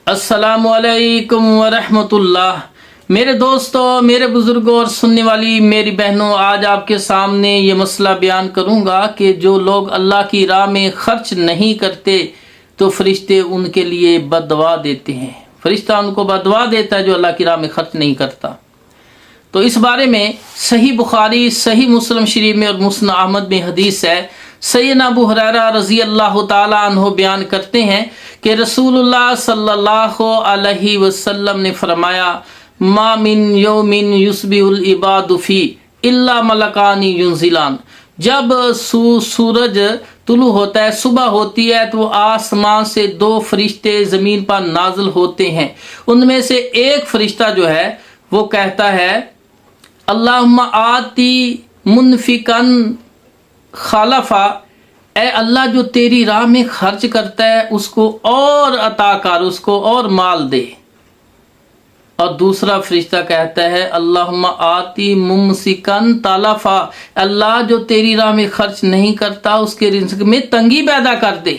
السلام علیکم ورحمۃ اللہ۔ میرے دوستوں، میرے بزرگوں اور سننے والی میری بہنوں، آج آپ کے سامنے یہ مسئلہ بیان کروں گا کہ جو لوگ اللہ کی راہ میں خرچ نہیں کرتے تو فرشتے ان کے لیے بد دعا دیتے ہیں۔ فرشتہ ان کو بد دعا دیتا ہے جو اللہ کی راہ میں خرچ نہیں کرتا۔ تو اس بارے میں صحیح بخاری، صحیح مسلم شریف میں اور مسند احمد میں حدیث ہے۔ سیدنا ابو ہریرہ رضی اللہ تعالی عنہ بیان کرتے ہیں کہ رسول اللہ صلی اللہ علیہ وسلم نے فرمایا، ما من یوم یصبح العباد فی الا ملکان ینزلان۔ جب سورج طلوع ہوتا ہے، صبح ہوتی ہے، تو آسمان سے دو فرشتے زمین پر نازل ہوتے ہیں۔ ان میں سے ایک فرشتہ جو ہے وہ کہتا ہے، اللہم آتی منفقن خلفا، اے اللہ جو تیری راہ میں خرچ کرتا ہے اس کو اور عطا کر، اس کو اور مال دے۔ اور دوسرا فرشتہ کہتا ہے، اللہم آتی ممسکن تلفا، اللہ جو تیری راہ میں خرچ نہیں کرتا اس کے رزق میں تنگی پیدا کر دے۔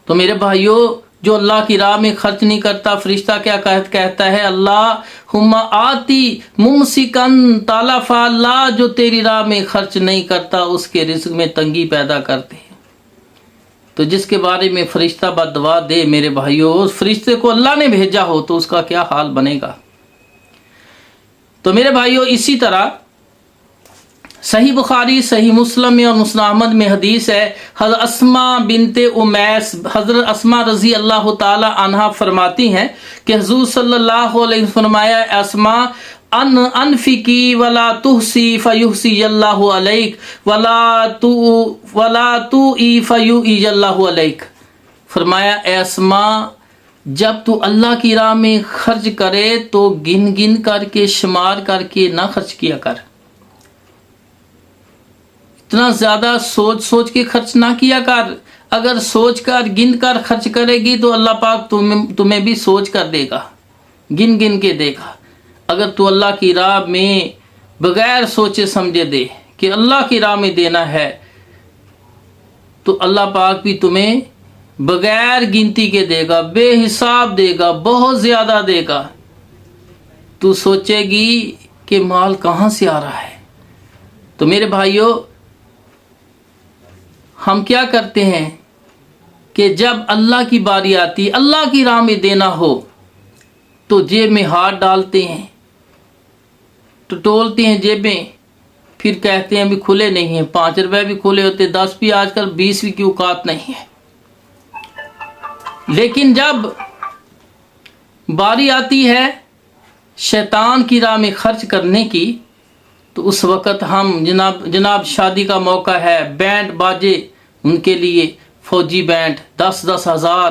تو میرے بھائیوں، جو اللہ کی راہ میں خرچ نہیں کرتا، فرشتہ کیا کہتا ہے، اللہم آتی ممسکن تلفا، اللہ جو تیری راہ میں خرچ نہیں کرتا اس کے رزق میں تنگی پیدا کر دے۔ تو جس کے بارے میں فرشتہ بد دعا دے، میرے بھائیوں، اس فرشتے کو اللہ نے بھیجا ہو تو اس کا کیا حال بنے گا۔ تو میرے بھائیوں، اسی طرح صحیح بخاری، صحیح مسلم میں اور مسند احمد میں حدیث ہے، حضرت اسماء بنت امیس، حضرت اسماء رضی اللہ تعالی عنہا فرماتی ہیں کہ حضور صلی اللہ علیہ وسلم فرمایا، اسماء انفقی ولا تحسی فیحسی اللہ علیک ولا توئی فیوئی اللہ علیک۔ فرمایا، اے اسماء، جب تو اللہ کی راہ میں خرچ کرے تو گن گن کر کے، شمار کر کے نہ خرچ کیا کر۔ اتنا زیادہ سوچ سوچ کے خرچ نہ کیا کر۔ اگر سوچ کر گن کر خرچ کرے گی تو اللہ پاک تمہیں بھی سوچ کر دے گا، گن گن کے دے گا۔ اگر تو اللہ کی راہ میں بغیر سوچے سمجھے دے کہ اللہ کی راہ میں دینا ہے تو اللہ پاک بھی تمہیں بغیر گنتی کے دے گا، بے حساب دے گا، بہت زیادہ دے گا۔ تو سوچے گی کہ مال کہاں سے آ رہا ہے۔ تو میرے بھائیوں، ہم کیا کرتے ہیں کہ جب اللہ کی باری آتی، اللہ کی راہ میں دینا ہو تو جیب میں ہاتھ ڈالتے ہیں، ٹٹولتے ہیں جیبیں، پھر کہتے ہیں بھی کھلے نہیں ہیں۔ 5 روپے بھی کھلے ہوتے، 10 بھی، آج کل 20 بھی کی اوقات نہیں ہے۔ لیکن جب باری آتی ہے شیطان کی راہ میں خرچ کرنے کی تو اس وقت ہم جناب شادی کا موقع ہے، بینڈ باجے ان کے لیے، فوجی بینڈ 10-10 ہزار،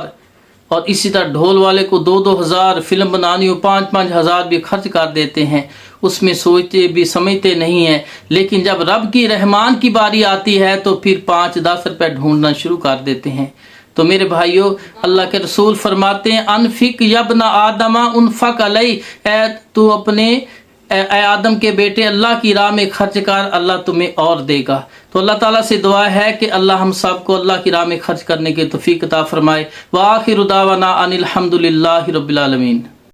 اور اسی طرح ڈھول والے کو 2-2 ہزار، فلم بنانی ہو 5-5 ہزار بھی خرچ کر دیتے ہیں۔ اس میں سوچتے بھی سمجھتے نہیں ہیں۔ لیکن جب رب کی رحمان کی باری آتی ہے تو پھر 5-10 روپے ڈھونڈنا شروع کر دیتے ہیں۔ تو میرے بھائیوں، اللہ کے رسول فرماتے ہیں، انفق یابن آدم انفق علی، اے آدم کے بیٹے، اللہ کی راہ میں خرچ کر، اللہ تمہیں اور دے گا۔ تو اللہ تعالیٰ سے دعا ہے کہ اللہ ہم سب کو اللہ کی راہ میں خرچ کرنے کی توفیق عطا فرمائے۔ وآخر دعوانا ان الحمد للہ رب العالمین۔